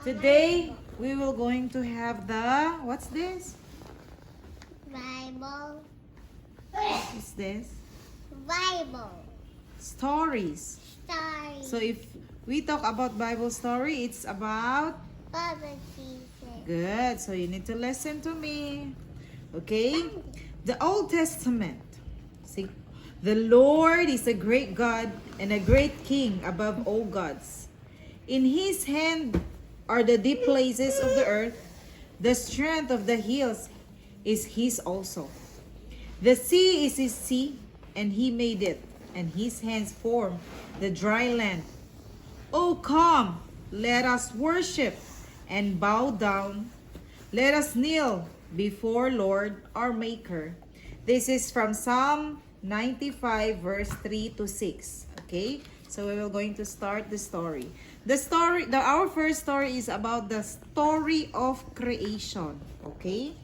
Today, we will going to have the, what's this? Bible. What's this? Bible. Stories. Story. So if we talk about Bible story, it's about? Baba Jesus. Good. So you need to listen to me. Okay? The Old Testament. See, the Lord is a great God and a great King above all gods. In His hand are the deep places of the earth. The strength of the hills is His also. The sea is His sea, and He made it, and His hands formed the dry land. Oh, come, let us worship and bow down. Let us kneel before Lord our Maker. This is from Psalm 95 verse 3 to 6. Okay, so we are going to start the story. Our first story is about the story of creation. Okay,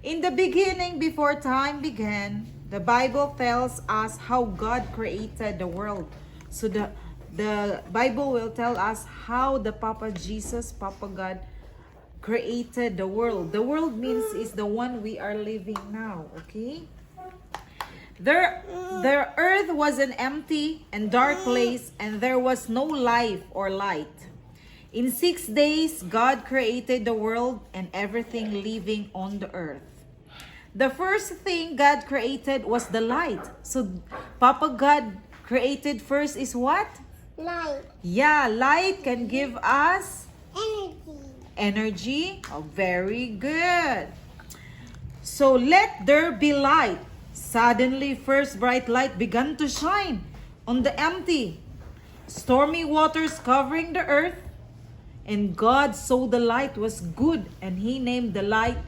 in the beginning, before time began, the Bible tells us how God created the world. So the Bible will tell us how the Papa God created the world. The world means is the one we are living now, okay? The earth was an empty and dark place, and there was no life or light. In 6 days, God created the world and everything living on the earth. The first thing God created was the light. So Papa God created first is what? Light. Yeah, light can give us Energy. energy. Oh, very good. So let there be light. Suddenly, first bright light began to shine on the empty, stormy waters covering the earth. And God saw the light was good, and He named the light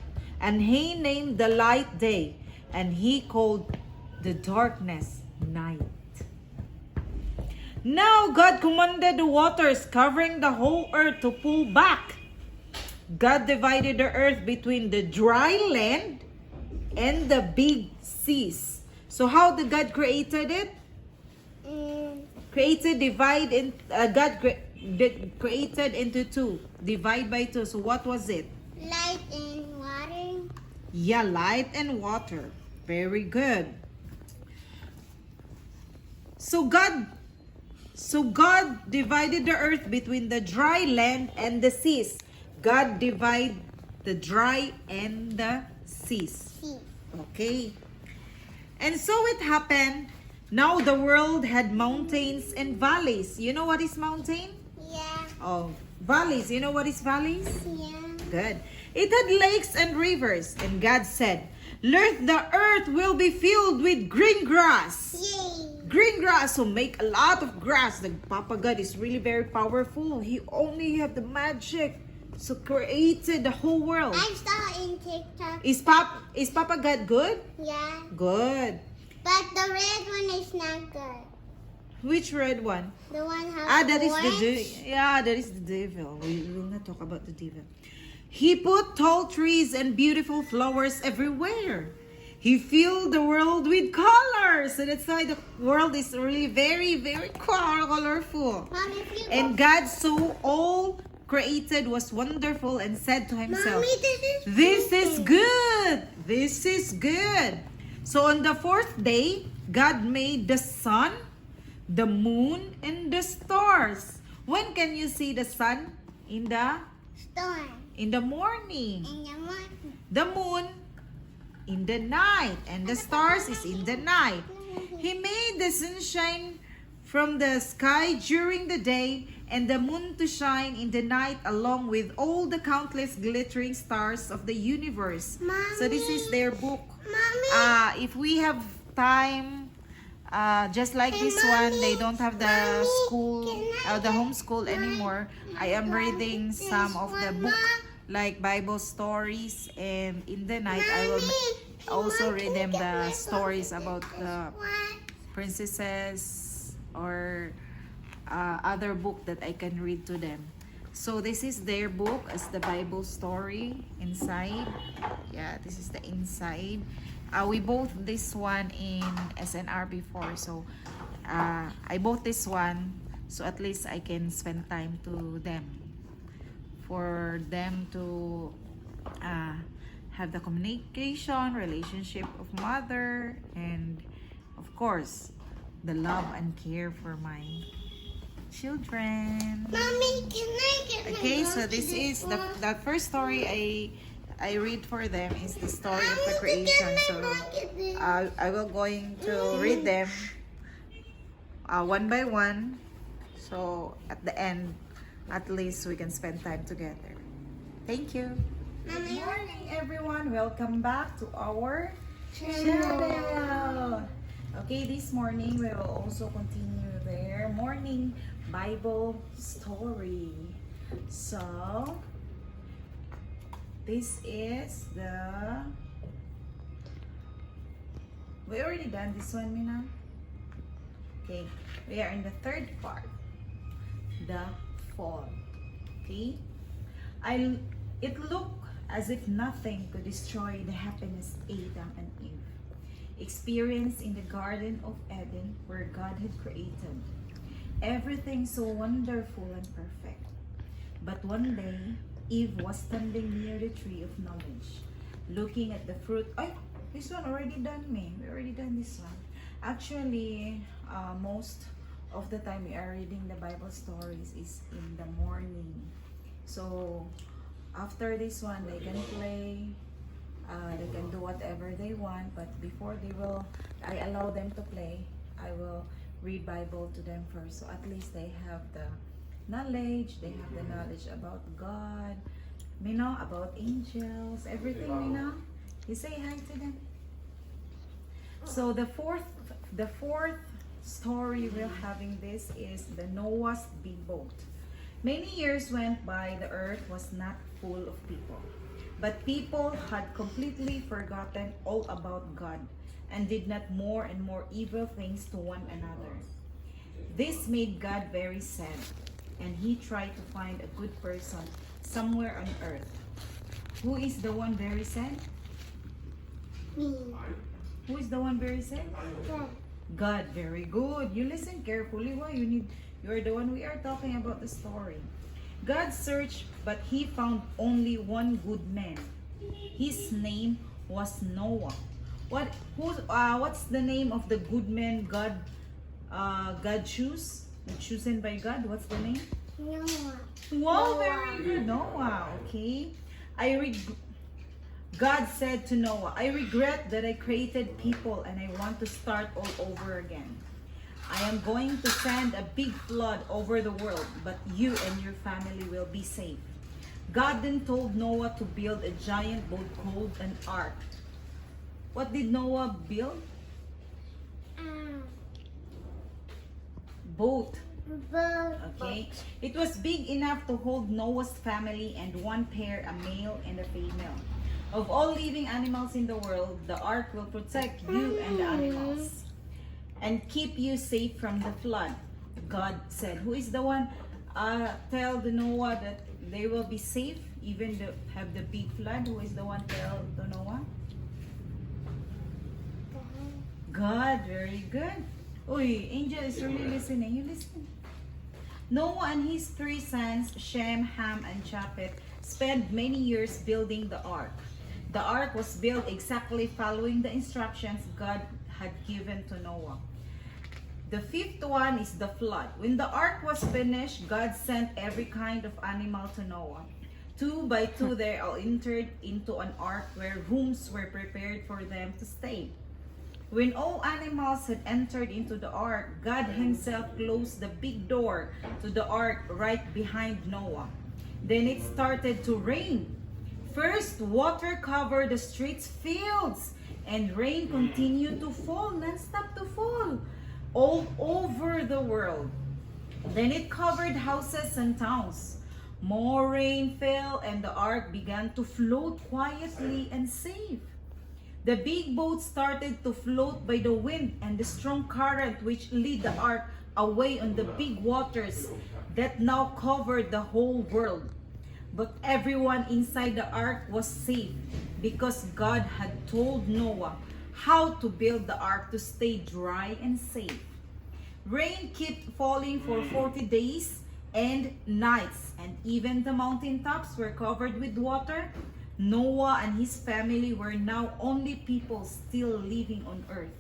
day, and He called the darkness night. Now God commanded the waters covering the whole earth to pull back. God divided the earth between the dry land and the big seas. So how did God created it? Created into two. Divide by two. So what was it? Light and water. Yeah, light and water. Very good. So God divided the earth between the dry land and the seas. God divided the dry and the seas. Okay. And so it happened. Now the world had mountains and valleys. You know what is mountain? Yeah. Oh, valleys. You know what is valleys? Yeah. Good. It had lakes and rivers. And God said, "Let the earth will be filled with green grass." Yay. Green grass. So make a lot of grass. The Papa God is really very powerful. He only have the magic. So created the whole world. I saw in TikTok. Is Papa God good? Yeah. Good. But the red one is not good. Which red one? The one That is the orange. that is the devil. We will not talk about the devil. He put tall trees and beautiful flowers everywhere. He filled the world with colors. So that's why the world is really very, very colorful. Mommy, if you And God saw all created was wonderful and said to Himself, Mommy, "This is good. This is good." So on the fourth day, God made the sun, the moon, and the stars. When can you see the sun? In the morning. In the morning. The moon in the night, and the stars is in the night. He made the sunshine from the sky during the day, and the moon to shine in the night, along with all the countless glittering stars of the universe. So this is their book. Mommy. If we have time, just like Hey, this one, Mommy. they don't have the Mommy, school, can I the homeschool anymore. I am reading some of the book, like Bible stories, and in the night I will also read them the stories about the princesses or other book that I can read to them. So this is their book as the Bible story inside. Yeah, this is the inside. We bought this one in SNR before, so I bought this one so at least I can spend time to them for them to have the communication, relationship of mother, and of course, the love and care for my children. Mommy, can I get my Okay, so monkey this is one? the first story I read for them is the story of the Mommy, creation. can So my monkey this? I will going to read them one by one. So at the end, at least we can spend time together. Thank you. Good Mommy, morning, everyone. Welcome back to our channel. channel. Okay, this morning we will also continue their morning Bible story. So, this is the... We already done this one, Mina? Okay, we are in the third part. The fall. Okay? It looked as if nothing could destroy the happiness Adam and Eve experienced in the Garden of Eden where God had created. Everything so wonderful and perfect. But one day, Eve was standing near the tree of knowledge, looking at the fruit. Ay, this one already done, me. We already done this one. Actually, most of the time we are reading the Bible stories is in the morning. So, after this one, they can play, they can do whatever they want, but before I allow them to play, I will read Bible to them first. So at least they have the knowledge, they have the knowledge about God, about angels, everything, You say hi to them. So the fourth story we're having this is the Noah's big boat. Many years went by, the earth was not full of people. But people had completely forgotten all about God and did not more and more evil things to one another. This made God very sad, and he tried to find a good person somewhere on earth. Who is the one very sad? Me. Who is the one very sad? Good. God, very good. You listen carefully. Why you're the one we are talking about the story. God searched, but he found only one good man. His name was Noah. What's the name of the good man God chosen by God? What's the name? Noah. Wow, very good. Noah, okay. God said to Noah, I regret that I created people and I want to start all over again. I am going to send a big flood over the world, but you and your family will be safe. God then told Noah to build a giant boat called an ark. What did Noah build? Boat. Okay. It was big enough to hold Noah's family and one pair, a male and a female. Of all living animals in the world, the ark will protect you and the animals and keep you safe from the flood. God said, who is the one tell the Noah that they will be safe even have the big flood? Who is the one tell to Noah? God, very good. Uy, Angel is really listening. You listen. Noah and his 3 sons, Shem, Ham, and Japheth, spent many years building the ark. The ark was built exactly following the instructions God had given to Noah. The 5th one is the flood. When the ark was finished, God sent every kind of animal to Noah. 2 by 2 they all entered into an ark where rooms were prepared for them to stay. When all animals had entered into the ark, God himself closed the big door to the ark right behind Noah. Then it started to rain. First, water covered the streets, fields, and rain continued to fall, non-stop to fall, all over the world. Then it covered houses and towns. More rain fell, and the ark began to float quietly and safe. The big boat started to float by the wind and the strong current which led the ark away on the big waters that now covered the whole world. But everyone inside the ark was safe because God had told Noah how to build the ark to stay dry and safe. Rain kept falling for 40 days and nights, and Even the mountaintops were covered with water. Noah and his family were now only people still living on earth.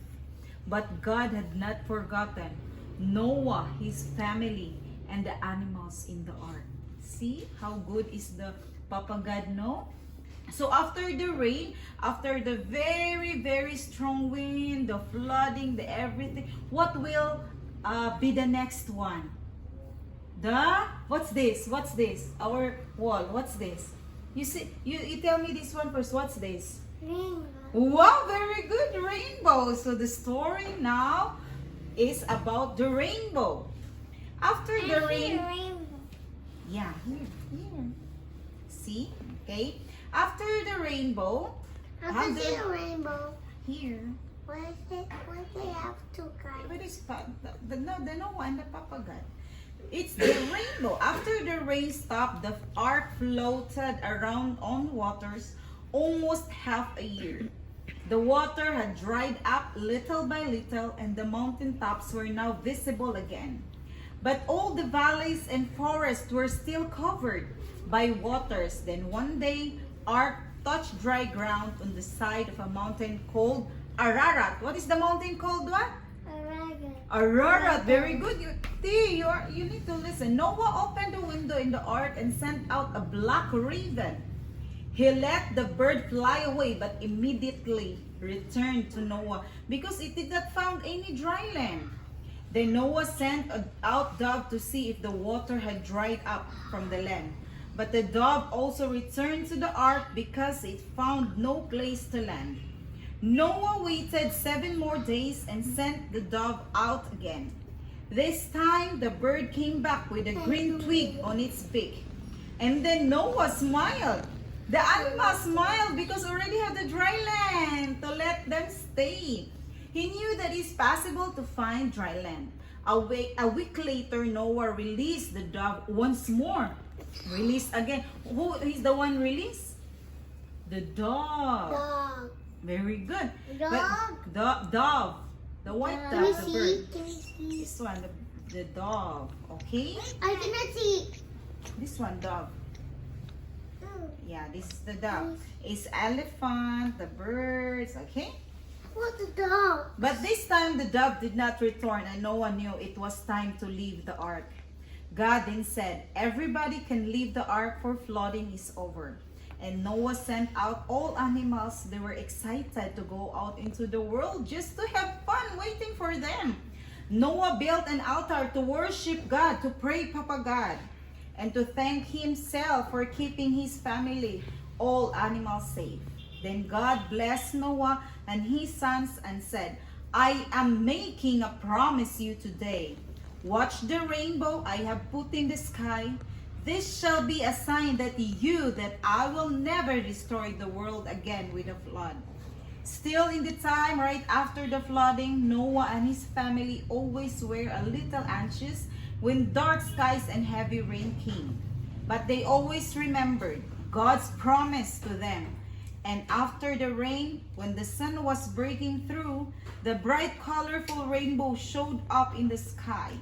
But God had not forgotten Noah, his family, and the animals in the ark. See how good is the Papa God, no? So after the rain, after the very, very strong wind, the flooding, the everything, what will be the next one? What's this? What's this? Our wall. What's this? You see, you tell me this one first. What's this? Rainbow. Wow, very good, rainbow. So the story now is about the rainbow. After the rain, Rainbow. yeah, here. See, okay. After the rainbow, How to see a rainbow? here. What is it? What they have to guys? Where is the Noah and the Papa God? It's the rainbow. After the rain stopped, the ark floated around on waters almost half a year. The water had dried up little by little, and the mountain tops were now visible again. But all the valleys and forests were still covered by waters. Then one day, ark touched dry ground on the side of a mountain called Ararat. What is the mountain called? What? Ararat. Very good. You need to listen. Noah opened the window in the ark and sent out a black raven. He let the bird fly away, but immediately returned to Noah because it did not find any dry land. Then Noah sent out dove to see if the water had dried up from the land. But the dove also returned to the ark because it found no place to land. Noah waited 7 more days and sent the dove out again. This time the bird came back with a green twig on its beak. And then Noah smiled. The animals smiled because already had the dry land to let them stay. He knew that it's possible to find dry land. A week later, Noah released the dove once more. Released again. Who is the one released? The dove. Dog. Very good. Dog. But dove. The white Can you dove, the see? bird. Can you see? This one, the dove. Okay? I cannot see. This one, dove. Oh, Yeah, this is the dove. It's elephant, the birds, okay? what the dog? But this time the dove did not return, and no one knew it was time to leave the ark. God then said, everybody can leave the ark for flooding is over. And Noah sent out all animals. They were excited to go out into the world just to have fun waiting for them. Noah built an altar to worship God, to pray Papa God, and to thank himself for keeping his family, all animals safe. Then God blessed Noah and his sons and said, I am making a promise you today. Watch the rainbow I have put in the sky. This shall be a sign that I will never destroy the world again with a flood. Still in the time right after the flooding, Noah and his family always were a little anxious when dark skies and heavy rain came. But they always remembered God's promise to them. And after the rain, when the sun was breaking through, the bright colorful rainbow showed up in the sky.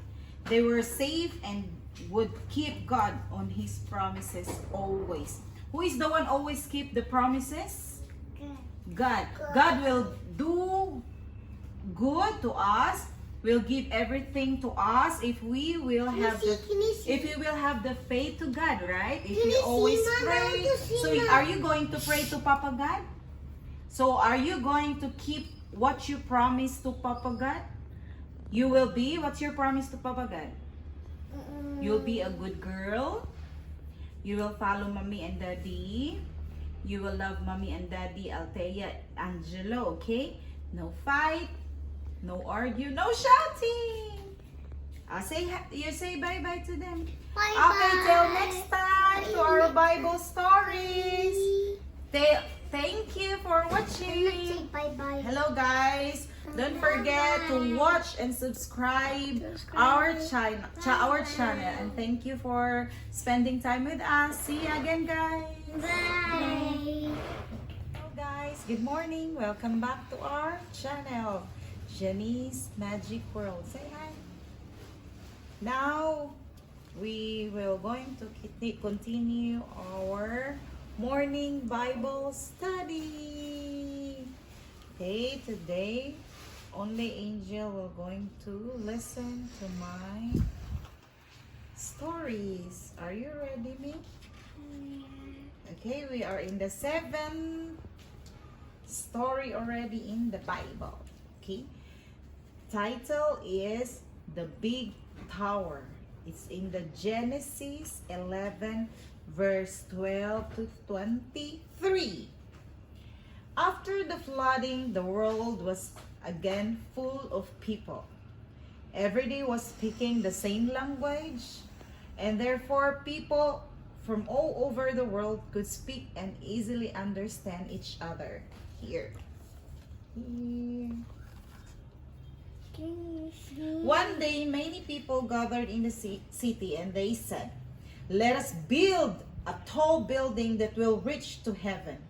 They were safe and would keep God on his promises always. Who is the one always keep the promises? God. God will do good to us, will give everything to us if we will have the faith to God, right? If we always pray. So are you going to pray to Papa God? So are you going to keep what you promised to Papa God? You will be, what's your promise to Papa God? You'll be a good girl. You will follow Mommy and Daddy. You will love Mommy and Daddy, Althea, Angelo, okay? No fight, no argue, no shouting. You say bye-bye to them. Bye-bye. Okay, till next time to our Bible stories. Thank you for watching. Bye-bye. Hello guys. Don't forget to watch and subscribe our channel, and thank you for spending time with us. See you again, guys. Bye. Hello guys, good morning. Welcome back to our channel, Jenny's Magic World. Say hi. Now, we will going to continue our morning Bible study. Okay, today only Angel will going to listen to my stories. Are you ready, me? Okay, we are in the 7th story already in the Bible. Okay, title is The Big Tower. It's in the Genesis 11 verse 12 to 23. After the flooding, the world was again full of people. Every day was speaking the same language, and therefore people from all over the world could speak and easily understand each other. Here. One day, many people gathered in the city, and they said, "Let us build a tall building that will reach to heaven.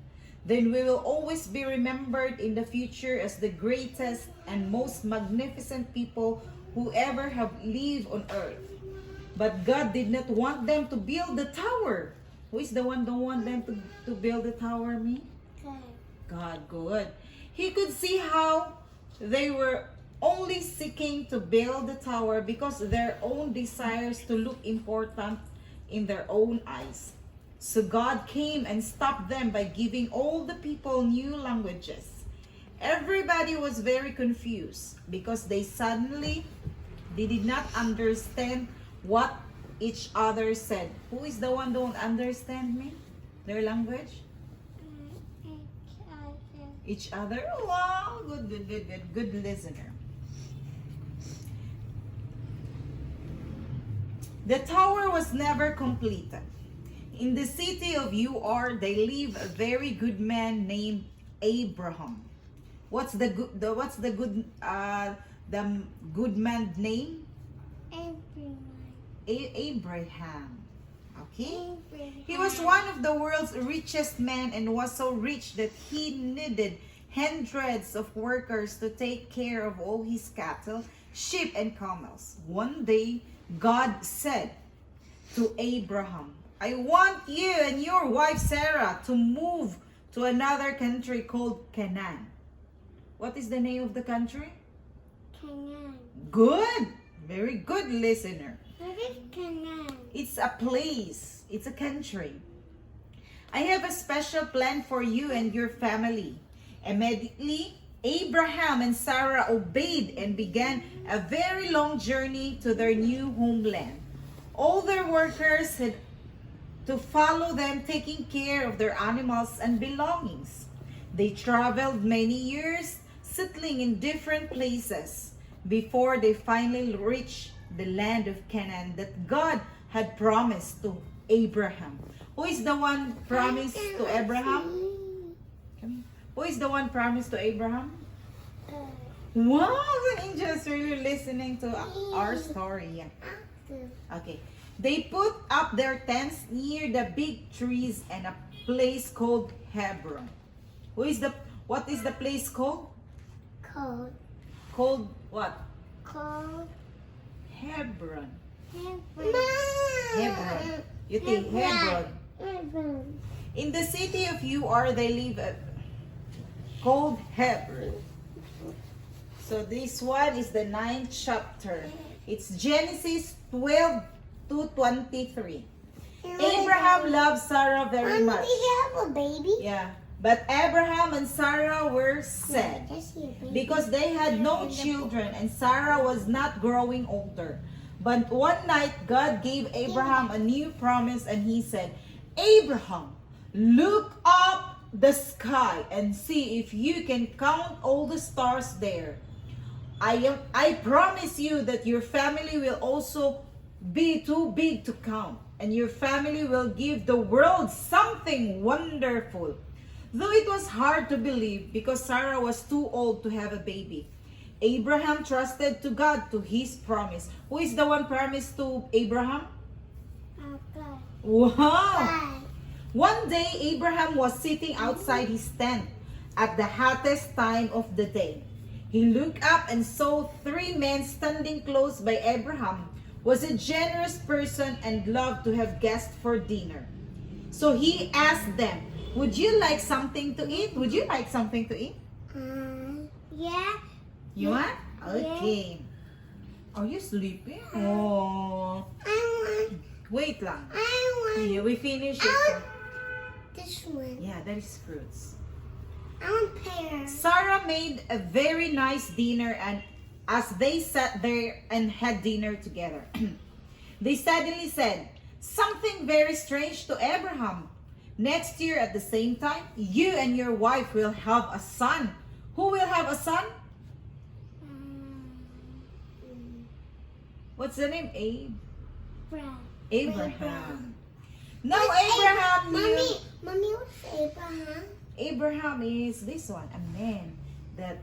Then we will always be remembered in the future as the greatest and most magnificent people who ever have lived on earth." But God did not want them to build the tower. Who is the one don't want them to build the tower, me? God, good. He could see how they were only seeking to build the tower because of their own desires to look important in their own eyes. So God came and stopped them by giving all the people new languages. Everybody was very confused because they did not understand what each other said. Who is the one don't understand me? Their language? Each other? Wow, good listener. The tower was never completed. In the city of Ur, they lived a very good man named Abraham. What's the good man's name? Abraham. Okay? He was one of the world's richest men and was so rich that he needed hundreds of workers to take care of all his cattle, sheep, and camels. One day, God said to Abraham, "I want you and your wife Sarah to move to another country called Canaan." What is the name of the country? Canaan. Good. Very good listener. What is Canaan? It's a place. It's a country. "I have a special plan for you and your family." Immediately, Abraham and Sarah obeyed and began a very long journey to their new homeland. All their workers had to follow them, taking care of their animals and belongings. They traveled many years, settling in different places before they finally reached the land of Canaan that God had promised to Abraham. Who is the one promised to Abraham? Who is the one promised to Abraham? Wow, the angels really listening to our story. Yeah. Okay. They put up their tents near the big trees and a place called Hebron. What is the place called? Cold. Called what? Cold. Hebron. Hebron. Hebron. You think Hebron. Hebron. In the city of Ur, they live called Hebron. So this one is the 9th chapter. It's Genesis 12 to 23. Abraham loved Sarah very Mom, much. did you have a baby? Yeah. But Abraham and Sarah were sad because they had no children and Sarah was not growing older. But one night, God gave Abraham a new promise and he said, "Abraham, look up the sky and see if you can count all the stars there. I promise you that your family will also be too big to count, and your family will give the world something wonderful." Though it was hard to believe because Sarah was too old to have a baby, Abraham trusted to God to his promise. Who is the one promised to Abraham? Okay. Wow! One day, Abraham was sitting outside his tent at the hottest time of the day. He looked up and saw 3 men standing close by Abraham. was a generous person and loved to have guests for dinner. So he asked them, would you like something to eat? Would you like something to eat? Yeah. You want? Okay. Are you sleeping? Oh. I want. Wait lang. I want. Yeah, we finish it. This one. Yeah, that is fruits. I want pear. Sarah made a very nice dinner, and as they sat there and had dinner together, they suddenly said, something very strange to Abraham. Next year at the same time, you and your wife will have a son. Who will have a son? What's the name? Abraham. No, Abraham knew. Mommy, what's Abraham? Abraham is this one, a man that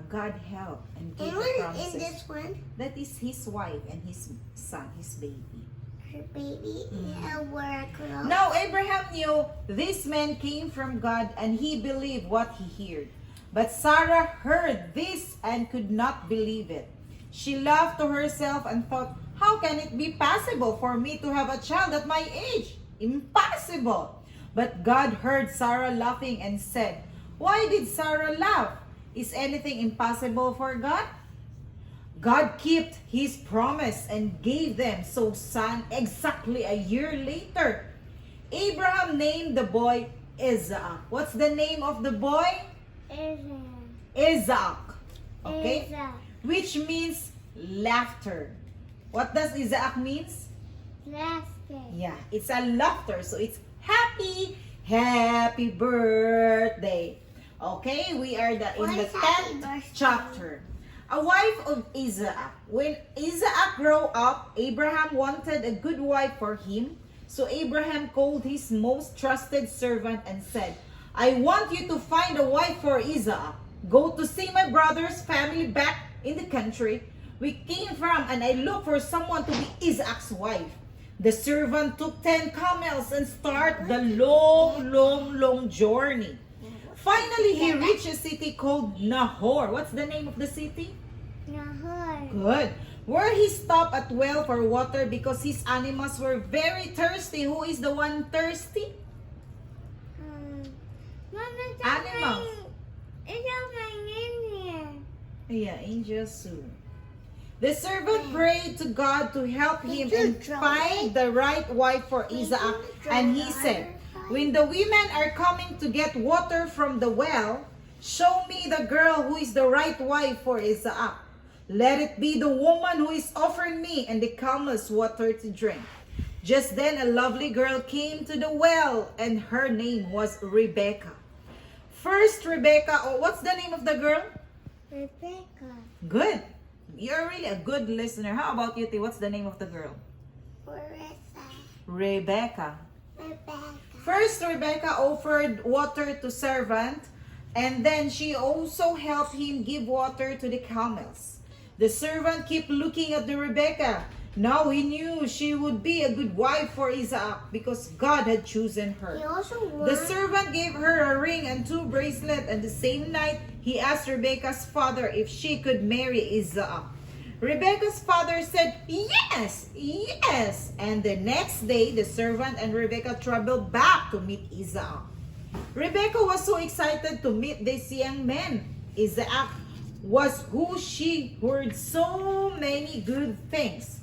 God helped and gave And the what is promises. in this one? That is his wife and his son, his baby. Her baby. Yeah, where I could also. Now Abraham knew this man came from God, and he believed what he heard. But Sarah heard this and could not believe it. She laughed to herself and thought, how can it be possible for me to have a child at my age? Impossible! But God heard Sarah laughing and said, why did Sarah laugh? Is anything impossible for God? God kept his promise and gave them so son exactly a year later. Abraham named the boy Isaac. What's the name of the boy? Isaac. Okay? Isaac. Which means laughter. What does Isaac means? Laughter. Yeah, it's a laughter. So it's happy birthday. Okay, we are in the What is happy 10th birthday? chapter. A wife of Isaac. When Isaac grew up, Abraham wanted a good wife for him. So Abraham called his most trusted servant and said, I want you to find a wife for Isaac. Go to see my brother's family back in the country we came from, and I look for someone to be Isaac's wife. The servant took 10 camels and started the long journey. Finally, he reached a city called Nahor. What's the name of the city? Nahor. Good. Where he stopped at well for water because his animals were very thirsty. Who is the one thirsty? Animals. It's not my name here. Yeah, angel Sue. The servant prayed to God to help him and find the right wife for Isaac. And he said, when the women are coming to get water from the well, show me the girl who is the right wife for Isaac. Let it be the woman who is offering me and the camels water to drink. Just then a lovely girl came to the well, and her name was Rebecca. First, Rebecca, what's the name of the girl? Rebecca. Good. You're really a good listener. How about you, T? What's the name of the girl? Rebecca. First, Rebecca offered water to servant, and then she also helped him give water to the camels. The servant kept looking at the Rebecca. Now he knew she would be a good wife for Isaac because God had chosen her. The servant gave her a ring and 2 bracelets, and the same night he asked Rebecca's father if she could marry Isaac. Rebecca's father said, yes. And the next day, the servant and Rebecca traveled back to meet Isaac. Rebecca was so excited to meet this young man. Isaac was who she heard so many good things.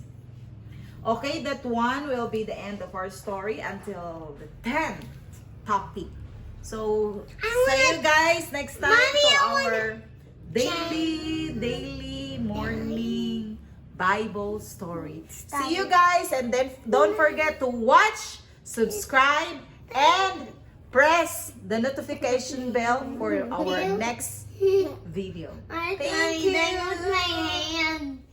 Okay, that one will be the end of our story until the 10th topic. So, see you guys next time to our daily morning Bible story. See you guys, and then don't forget to watch, subscribe, and press the notification bell for our next video. Thank you. My hand.